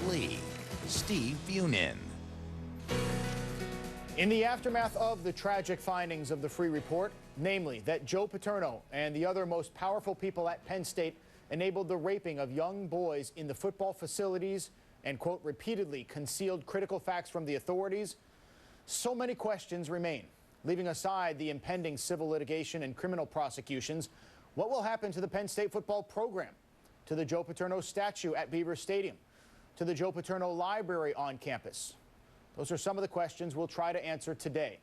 Lee, Steve Bunin. In the aftermath of the tragic findings of the Free Report, namely that Joe Paterno and the other most powerful people at Penn State enabled the raping of young boys in the football facilities and, quote, repeatedly concealed critical facts from the authorities, so many questions remain. Leaving aside the impending civil litigation and criminal prosecutions, what will happen to the Penn State football program, to the Joe Paterno statue at Beaver Stadium, to the Joe Paterno Library on campus? Those are some of the questions we'll try to answer today.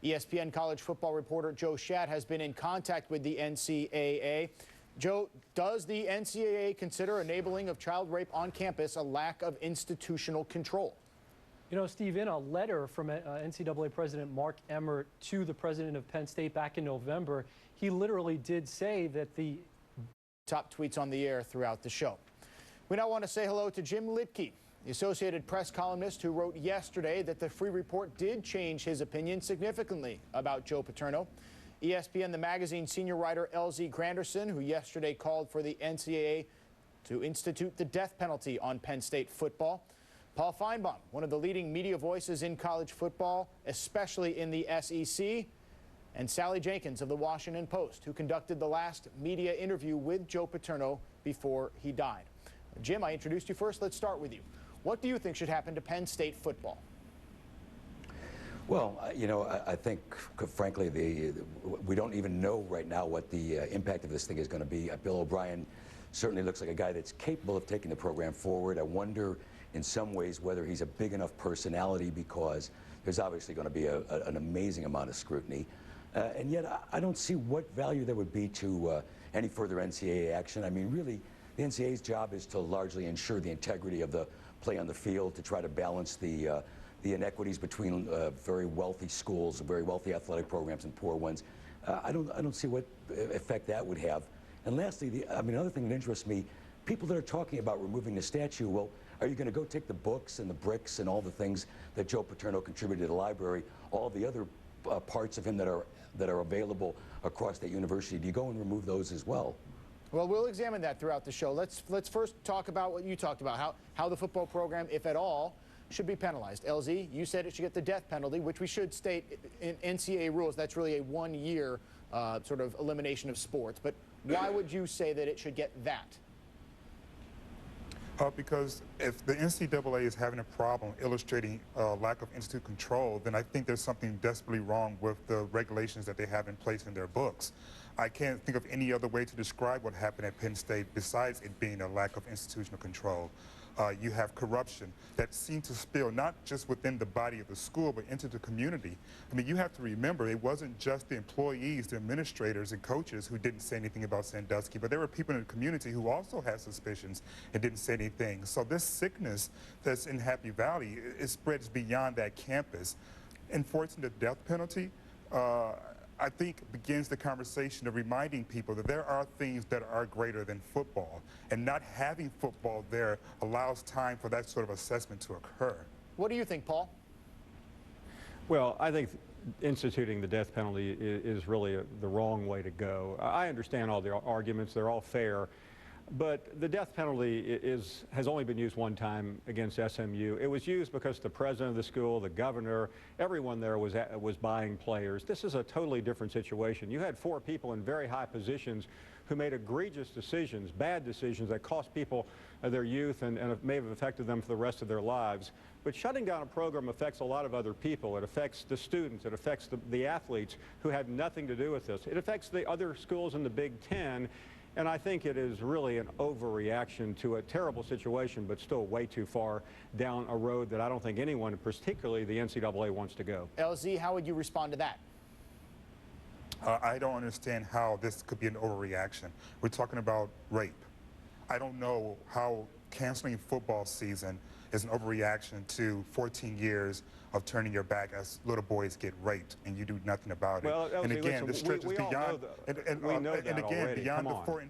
ESPN college football reporter Joe Schadt has been in contact with the NCAA. Joe, does the NCAA consider enabling of child rape on campus a lack of institutional control? You know, Steve, in a letter from NCAA President Mark Emmert to the president of Penn State back in November, he literally did say that the top tweets on the air throughout the show. We now want to say hello to Jim Litke, the Associated Press columnist who wrote yesterday that the Free Report did change his opinion significantly about Joe Paterno. ESPN, the magazine senior writer LZ Granderson, who yesterday called for the NCAA to institute the death penalty on Penn State football. Paul Feinbaum, one of the leading media voices in college football, especially in the SEC, and Sally Jenkins of the Washington Post, who conducted the last media interview with Joe Paterno before he died. Jim, I introduced you first. Let's start with you. What do you think should happen to Penn State football? Well, you know, I think, frankly, we don't even know right now what the impact of this thing is going to be. Bill O'Brien certainly looks like a guy that's capable of taking the program forward. I wonder, in some ways, whether he's a big enough personality, because there's obviously going to be an amazing amount of scrutiny. And yet, I don't see what value there would be to any further NCAA action. I mean, really, the NCAA's job is to largely ensure the integrity of the play on the field, to try to balance the inequities between very wealthy schools, very wealthy athletic programs, and poor ones. I don't see what effect that would have. And lastly, another thing that interests me, people that are talking about removing the statue, well, are you going to go take the books and the bricks and all the things that Joe Paterno contributed to the library, all the other parts of him that are available across that university? Do you go and remove those as well? Well, we'll examine that throughout the show. Let's first talk about what you talked about, how the football program, if at all, should be penalized. LZ, you said it should get the death penalty, which we should state in NCAA rules. That's really a one-year sort of elimination of sports. But why would you say that it should get that? Because if the NCAA is having a problem illustrating lack of institute control, then I think there's something desperately wrong with the regulations that they have in place in their books. I can't think of any other way to describe what happened at Penn State besides it being a lack of institutional control. You have corruption that seemed to spill not just within the body of the school, but into the community. I mean, you have to remember, it wasn't just the employees, the administrators and coaches who didn't say anything about Sandusky, but there were people in the community who also had suspicions and didn't say anything. So this sickness that's in Happy Valley, it spreads beyond that campus. Enforcing the death penalty, I think begins the conversation of reminding people that there are things that are greater than football, and not having football there allows time for that sort of assessment to occur. What do you think, Paul? Well, I think instituting the death penalty is really the wrong way to go. I understand all the arguments. They're all fair. But the death penalty has only been used one time against SMU. It was used because the president of the school, the governor, everyone there was buying players. This is a totally different situation. You had 4 people in very high positions who made egregious decisions, bad decisions that cost people their youth and may have affected them for the rest of their lives. But shutting down a program affects a lot of other people. It affects the students. It affects the athletes who had nothing to do with this. It affects the other schools in the Big Ten. And I think it is really an overreaction to a terrible situation, but still way too far down a road that I don't think anyone, particularly the NCAA, wants to go. LZ, how would you respond to that? I don't understand how this could be an overreaction. We're talking about rape. I don't know how canceling football season is an overreaction to 14 years of turning your back as little boys get raped and you do nothing about it. Well, and again, listen, this stretches beyond, beyond the four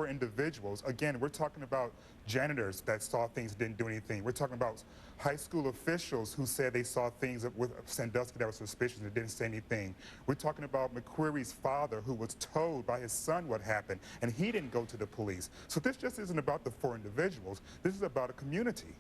individuals, again, we're talking about janitors that saw things, didn't do anything. We're talking about high school officials who said they saw things with Sandusky that was suspicious and didn't say anything. We're talking about McQuarrie's father who was told by his son what happened, and he didn't go to the police. So this just isn't about about the 4 individuals. This is about a community.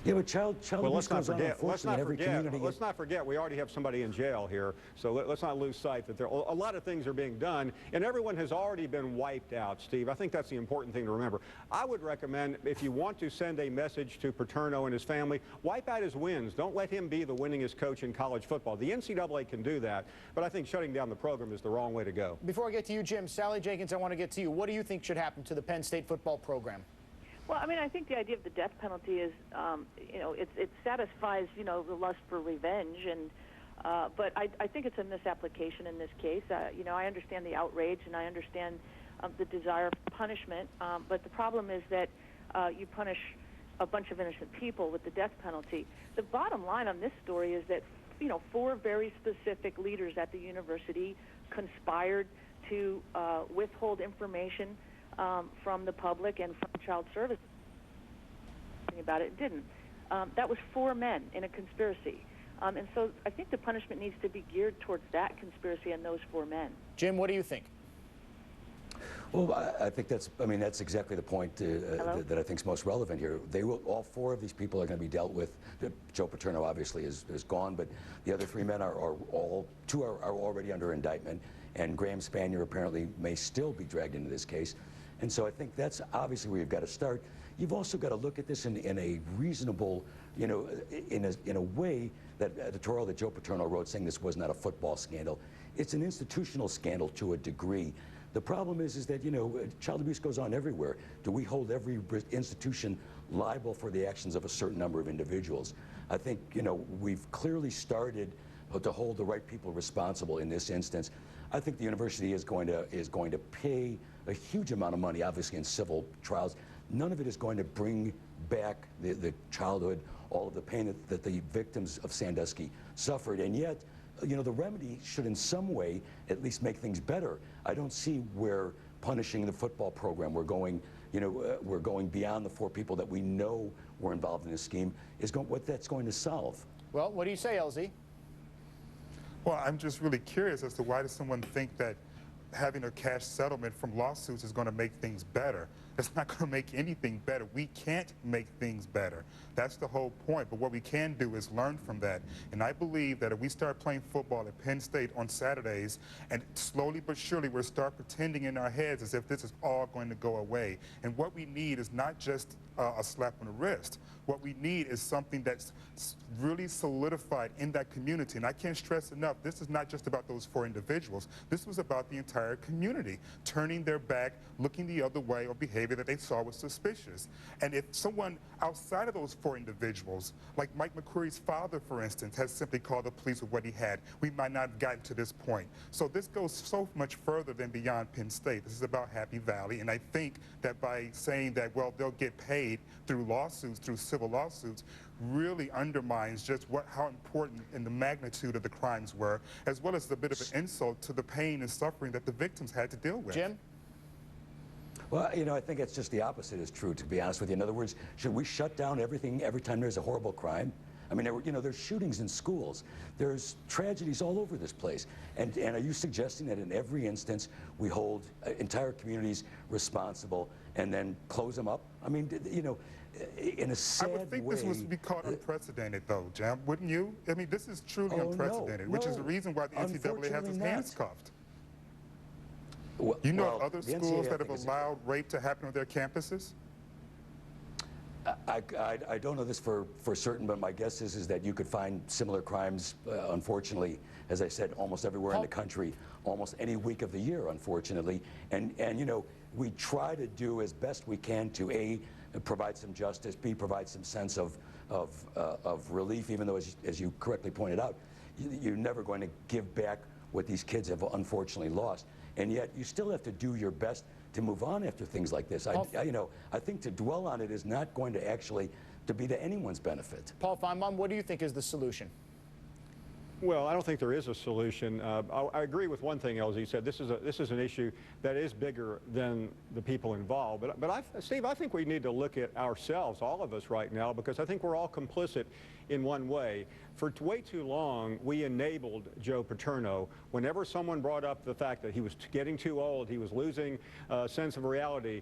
Yeah, but child abuse goes on, unfortunately, in every community. Let's not forget, we already have somebody in jail here, so let's not lose sight that a lot of things are being done, and everyone has already been wiped out, Steve. I think that's the important thing to remember. I would recommend, if you want to send a message to Paterno and his family, wipe out his wins. Don't let him be the winningest coach in college football. The NCAA can do that, but I think shutting down the program is the wrong way to go. Before I get to you, Jim, Sally Jenkins, I want to get to you. What do you think should happen to the Penn State football program? Well, I mean, I think the idea of the death penalty is, you know, it satisfies, you know, the lust for revenge, and but I think it's a misapplication in this case. You know, I understand the outrage and I understand the desire for punishment, but the problem is that you punish a bunch of innocent people with the death penalty. The bottom line on this story is that, you know, 4 very specific leaders at the university conspired to withhold information from the public and from child services about it. It didn't. That was 4 men in a conspiracy. And so I think the punishment needs to be geared towards that conspiracy and those 4 men. Jim, what do you think? Well, I think that's exactly the point that I think is most relevant here. All 4 of these people are going to be dealt with. Joe Paterno obviously is gone, but the other 3 men two are already under indictment, and Graham Spanier apparently may still be dragged into this case. And so I think that's obviously where you've got to start. You've also got to look at this in a reasonable, you know, in a way, that editorial that Joe Paterno wrote saying this was not a football scandal. It's an institutional scandal to a degree. The problem is that, you know, child abuse goes on everywhere. Do we hold every institution liable for the actions of a certain number of individuals? I think, you know, we've clearly started to hold the right people responsible in this instance. I think the university is going to pay a huge amount of money, obviously, in civil trials. None of it is going to bring back the childhood, all of the pain that the victims of Sandusky suffered. And yet, you know, the remedy should in some way at least make things better. I don't see where punishing the football program, we're going beyond the 4 people that we know were involved in this scheme, what that's going to solve. Well, what do you say, LZ? Well, I'm just really curious as to why does someone think that having a cash settlement from lawsuits is going to make things better. It's not going to make anything better. We can't make things better. That's the whole point. But what we can do is learn from that. And I believe that if we start playing football at Penn State on Saturdays, and slowly but surely we'll start pretending in our heads as if this is all going to go away. And what we need is not just a slap on the wrist. What we need is something that's really solidified in that community. And I can't stress enough, this is not just about those 4 individuals. This was about the entire community turning their back, looking the other way, or behavior that they saw was suspicious. And if someone outside of those 4 individuals, like Mike McCreary's father, for instance, has simply called the police with what he had, we might not have gotten to this point. So this goes so much further than beyond Penn State. This is about Happy Valley. And I think that by saying that, well, they'll get paid through lawsuits, through civil lawsuits, really undermines just how important and the magnitude of the crimes were, as well as a bit of an insult to the pain and suffering that the victims had to deal with. Jim? Well, you know, I think it's just the opposite is true, to be honest with you. In other words, should we shut down everything every time there's a horrible crime? I mean, there's shootings in schools. There's tragedies all over this place. And are you suggesting that in every instance we hold entire communities responsible and then close them up? I mean, you know, in a sad way. I would think this would be called unprecedented, though, Jam, wouldn't you? I mean, this is truly unprecedented, which is the reason why the NCAA has its hands cuffed. Well, you know other schools that have allowed rape to happen on their campuses? I don't know this for certain, but my guess is that you could find similar crimes, unfortunately, as I said, almost everywhere in the country, almost any week of the year, unfortunately. And you know, we try to do as best we can to A, provide some justice, B, provide some sense of relief, even though, as you correctly pointed out, you're never going to give back what these kids have unfortunately lost. And yet you still have to do your best to move on after things like this. You know, I think to dwell on it is not going to actually to be to anyone's benefit. Paul Feinbaum, what do you think is the solution? Well, I don't think there is a solution. I agree with one thing LZ said. This is an issue that is bigger than the people involved. But Steve, I think we need to look at ourselves, all of us right now, because I think we're all complicit in one way. For way too long, we enabled Joe Paterno. Whenever someone brought up the fact that he was getting too old, he was losing a sense of reality,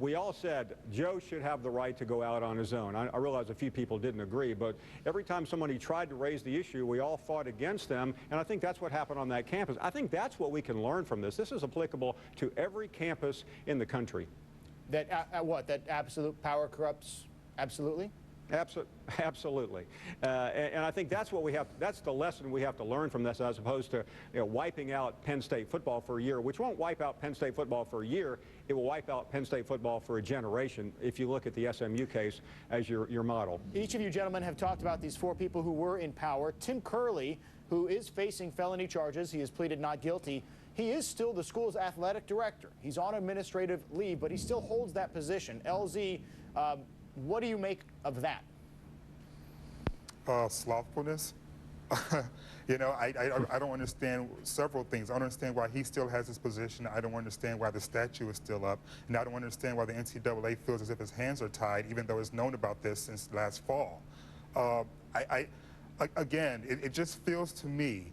we all said Joe should have the right to go out on his own. I realize a few people didn't agree, but every time somebody tried to raise the issue, we all fought against them, and I think that's what happened on that campus. I think that's what we can learn from this. This is applicable to every campus in the country. That that absolute power corrupts absolutely? Absolutely, and I think that's what we have. That's the lesson we have to learn from this, as opposed to wiping out Penn State football for a year, which won't wipe out Penn State football for a year. It will wipe out Penn State football for a generation. If you look at the SMU case as your model. Each of you gentlemen have talked about these 4 people who were in power. Tim Curley, who is facing felony charges, he has pleaded not guilty. He is still the school's athletic director. He's on administrative leave, but he still holds that position. LZ. What do you make of that? Slothfulness. You know, I don't understand several things. I don't understand why he still has his position. I don't understand why the statue is still up. And I don't understand why the NCAA feels as if his hands are tied, even though it's known about this since last fall. Again, it just feels to me,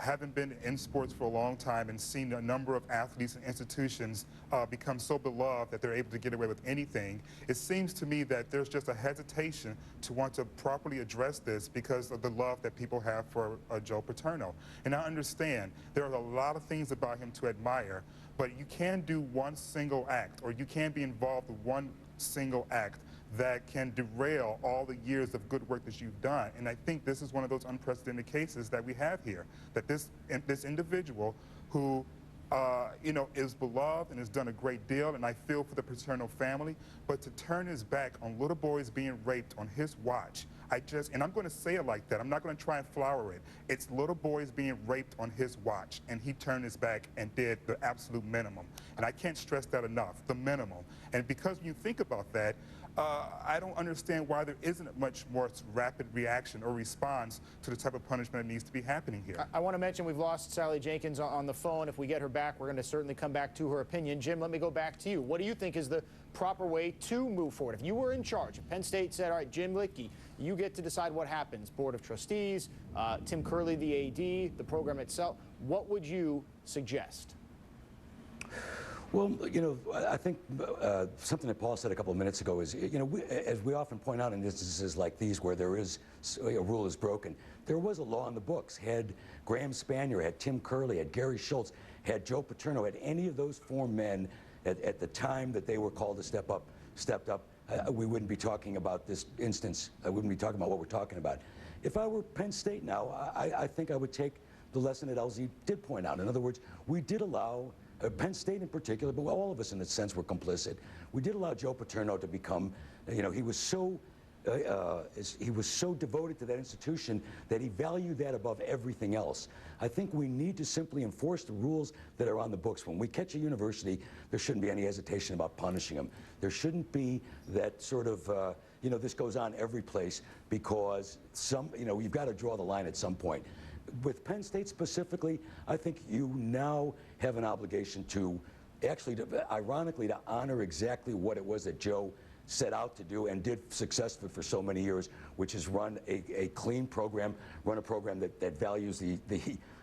having been in sports for a long time and seen a number of athletes and institutions become so beloved that they're able to get away with anything, it seems to me that there's just a hesitation to want to properly address this because of the love that people have for Joe Paterno. And I understand there are a lot of things about him to admire, but you can do one single act, or you can be involved with one single act that can derail all the years of good work that you've done. And I think this is one of those unprecedented cases that we have here, that this individual who you know, is beloved and has done a great deal, and I feel for the Paterno family, but to turn his back on little boys being raped on his watch, and I'm going to say it like that, I'm not going to try and flower it. It's little boys being raped on his watch, and he turned his back and did the absolute minimum. And I can't stress that enough, the minimum. And because you think about that, I don't understand why there isn't a much more rapid reaction or response to the type of punishment that needs to be happening here. I want to mention we've lost Sally Jenkins on the phone. If we get her back, we're going to certainly come back to her opinion. Jim, let me go back to you. What do you think is the proper way to move forward? If you were in charge, if Penn State said, all right, Jim Lichtke, you get to decide what happens, Board of Trustees, Tim Curley, the AD, the program itself, what would you suggest? Well, you know, I think something that Paul said a couple of minutes ago is, you know, as we often point out in instances like these where there is a rule is broken, there was a law in the books. Had Graham Spanier, had Tim Curley, had Gary Schultz, had Joe Paterno, had any of those 4 men at the time that they were called to stepped up, we wouldn't be talking about this instance. I wouldn't be talking about what we're talking about. If I were Penn State now, I think I would take the lesson that LZ did point out. In other words, we did allow Penn State in particular, but all of us in a sense were complicit. We did allow Joe Paterno to become, you know, he was so devoted to that institution that he valued that above everything else. I think we need to simply enforce the rules that are on the books. When we catch a university, there shouldn't be any hesitation about punishing them. There shouldn't be that sort of, you know, this goes on every place because you know, you've got to draw the line at some point. With Penn State specifically, I think you now have an obligation to actually, ironically, to honor exactly what it was that Joe set out to do and did successfully for so many years, which is run a clean program, run a program that values the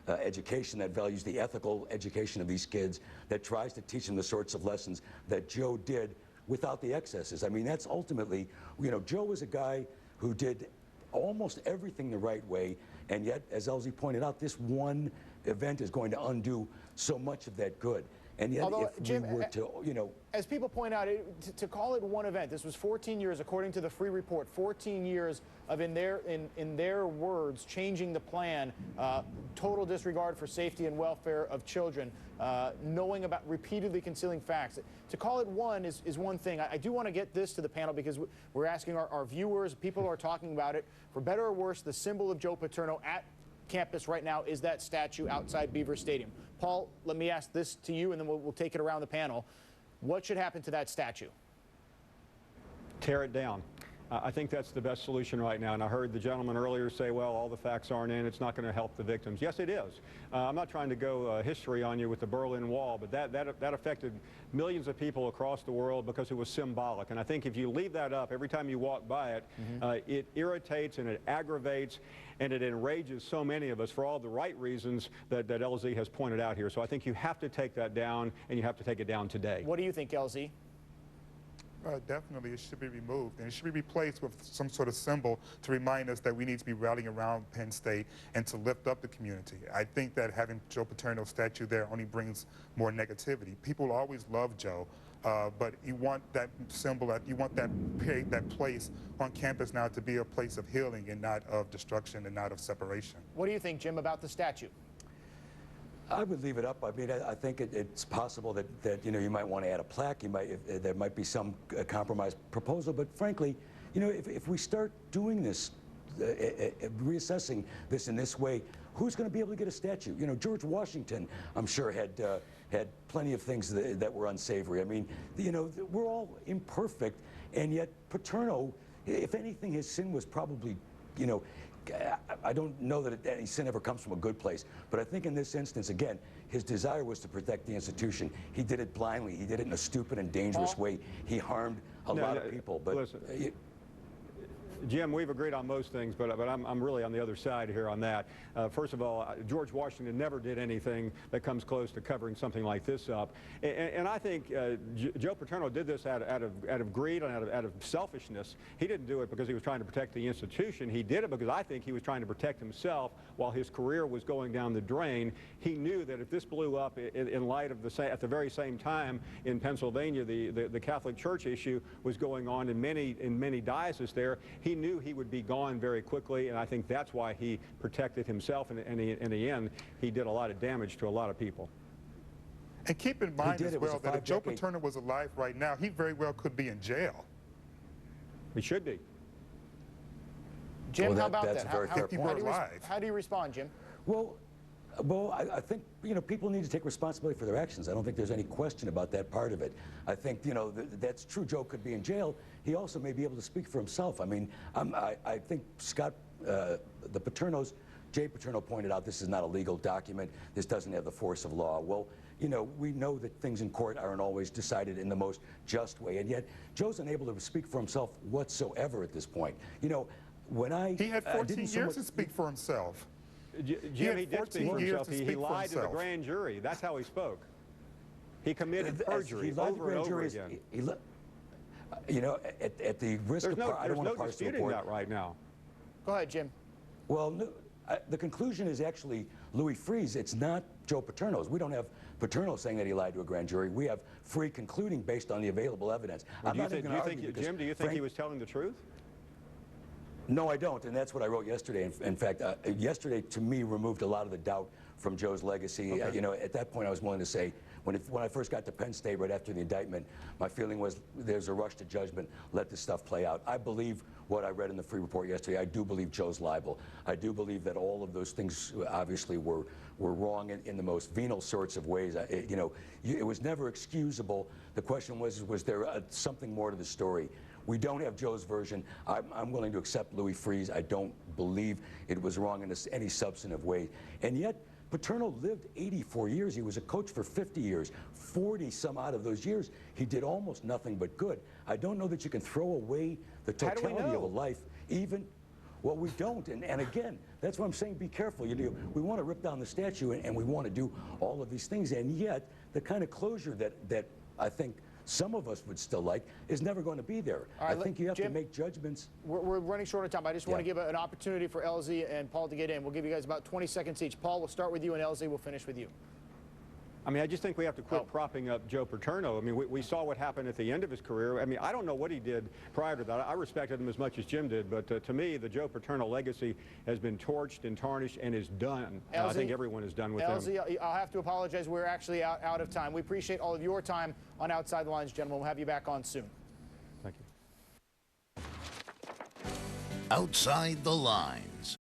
education, that values the ethical education of these kids, that tries to teach them the sorts of lessons that Joe did without the excesses. I mean, that's ultimately, you know, Joe was a guy who did almost everything the right way, and yet, as LZ pointed out, this one event is going to undo so much of that good. And yet, although, if Jim, we were to, you know... As people point out, to call it one event, this was 14 years, according to the free report, 14 years of, in their words, changing the plan, total disregard for safety and welfare of children, knowing about repeatedly concealing facts. To call it one is one thing. I do want to get this to the panel because we're asking our viewers, people are talking about it. For better or worse, the symbol of Joe Paterno at campus right now is that statue outside Beaver Stadium. Paul, let me ask this to you, and then we'll take it around the panel. What should happen to that statue? Tear it down. I think that's the best solution right now. And I heard the gentleman earlier say, well, all the facts aren't in. It's not going to help the victims. Yes, it is. I'm not trying to go history on you with the Berlin Wall, but that affected millions of people across the world because it was symbolic. And I think if you leave that up every time you walk by it, it irritates and it aggravates and it enrages so many of us for all the right reasons that LZ has pointed out here. So I think you have to take that down, and you have to take it down today. What do you think, LZ? Definitely, it should be removed, and it should be replaced with some sort of symbol to remind us that we need to be rallying around Penn State and to lift up the community. I think that having Joe Paterno's statue there only brings more negativity. People always love Joe, but you want that symbol, you want that place on campus now to be a place of healing and not of destruction and not of separation. What do you think, Jim, about the statue? I would leave it up. I mean, I think it's possible that you know, you might want to add a plaque. There might be some compromise proposal. But frankly, you know, if we start doing this, reassessing this in this way, who's going to be able to get a statue? You know, George Washington, I'm sure, had plenty of things that were unsavory. I mean, you know, we're all imperfect, and yet Paterno, if anything, his sin was probably, you know, I don't know that any sin ever comes from a good place, but I think in this instance, again, his desire was to protect the institution. He did it blindly. He did it in a stupid and dangerous way. He harmed a lot of people. But listen, Jim, we've agreed on most things, but I'm really on the other side here on that. First of all, George Washington never did anything that comes close to covering something like this up. And I think Joe Paterno did this out of greed and out of selfishness. He didn't do it because he was trying to protect the institution. He did it because I think he was trying to protect himself while his career was going down the drain. He knew that if this blew up in light of at the very same time in Pennsylvania, the Catholic Church issue was going on in many dioceses there. He knew he would be gone very quickly, and I think that's why he protected himself, and in the end, he did a lot of damage to a lot of people. And keep in mind as well that if Joe Paterno was alive right now, he very well could be in jail. He should be. Jim, well, how about that's that? a very fair point. How do you respond, Jim? Well, I think, you know, people need to take responsibility for their actions. I don't think there's any question about that part of it. I think, you know, that's true. Joe could be in jail. He also may be able to speak for himself. I mean, I think the Paternos, Jay Paterno pointed out this is not a legal document. This doesn't have the force of law. Well, you know, we know that things in court aren't always decided in the most just way, and yet Joe's unable to speak for himself whatsoever at this point. You know, when he had 14 years to speak for himself. Jim, he did speak for himself. He lied to the grand jury. That's how he spoke. He committed perjury over and over again. You know, at the risk of I don't want to parse disputing that right now. Go ahead, Jim. Well, no, the conclusion is actually Louis Freeh's. It's not Joe Paterno's. We don't have Paterno saying that he lied to a grand jury. We have Freeh concluding based on the available evidence. Well, Jim, do you think he was telling the truth? No, I don't, and that's what I wrote yesterday. In fact, yesterday to me removed a lot of the doubt from Joe's legacy. Okay. You know, at that point I was willing to say, when I first got to Penn State right after the indictment, my feeling was there's a rush to judgment, let this stuff play out. I believe what I read in the Freeh report yesterday. I do believe Joe's liable. I do believe that all of those things obviously were wrong in the most venal sorts of ways. You know, it was never excusable. The question was there something more to the story? We don't have Joe's version. I'm willing to accept Louis Freeh's. I don't believe it was wrong in any substantive way. And yet, Paterno lived 84 years. He was a coach for 50 years. 40 some odd of those years, he did almost nothing but good. I don't know that you can throw away the totality of a life, even. Well, we don't, and again, that's what I'm saying, be careful. You know, we want to rip down the statue, and we want to do all of these things, and yet, the kind of closure that I think some of us would still like is never going to be there. Right, I think you have Jim, to make judgments. We're running short on time. I just want to give an opportunity for LZ and Paul to get in. We'll give you guys about 20 seconds each. Paul, we'll start with you, and LZ will finish with you. I mean, I just think we have to quit propping up Joe Paterno. I mean, we saw what happened at the end of his career. I mean, I don't know what he did prior to that. I respected him as much as Jim did, but to me, the Joe Paterno legacy has been torched and tarnished and is done. I think everyone is done with him. LZ, I'll have to apologize. We're actually out of time. We appreciate all of your time on Outside the Lines, gentlemen. We'll have you back on soon. Thank you. Outside the Lines.